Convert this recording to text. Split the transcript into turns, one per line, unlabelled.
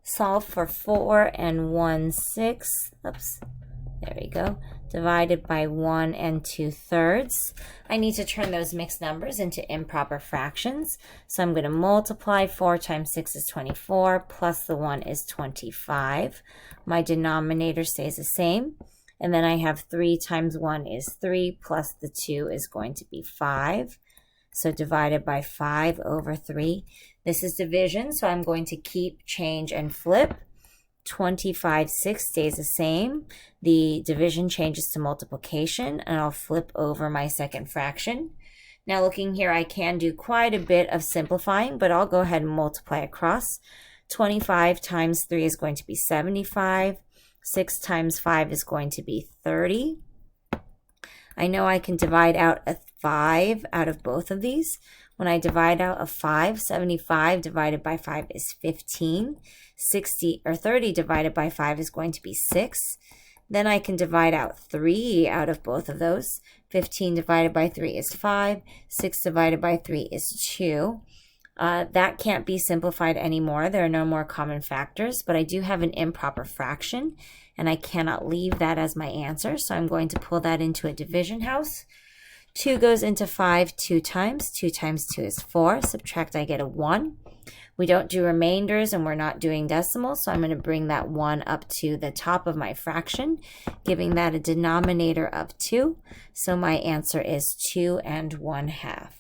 Solve for 4 and 1/6. Oops, there we go. Divided by 1 and 2/3. I need to turn those mixed numbers into improper fractions. So I'm going to multiply 4 times 6 is 24, plus the 1 is 25. My denominator stays the same. And then I have 3 times 1 is 3, plus the 2 is going to be 5. So divided by 5 over 3. This is division, so I'm going to keep, change, and flip. 25/6 stays the same. The division changes to multiplication, and I'll flip over my second fraction. Now looking here, I can do quite a bit of simplifying, but I'll go ahead and multiply across. 25 times 3 is going to be 75. 6 times 5 is going to be 30. I know I can divide out a 5 out of both of these. When I divide out a 5, 75 divided by 5 is 15. 30 divided by 5 is going to be 6. Then I can divide out 3 out of both of those. 15 divided by 3 is 5. 6 divided by 3 is 2. That can't be simplified anymore. There are no more common factors, but I do have an improper fraction, and I cannot leave that as my answer, so I'm going to pull that into a division house. 2 goes into 5 2 times. 2 times 2 is 4. Subtract, I get a 1. We don't do remainders, and we're not doing decimals, so I'm going to bring that 1 up to the top of my fraction, giving that a denominator of 2. So my answer is 2 and 1/2.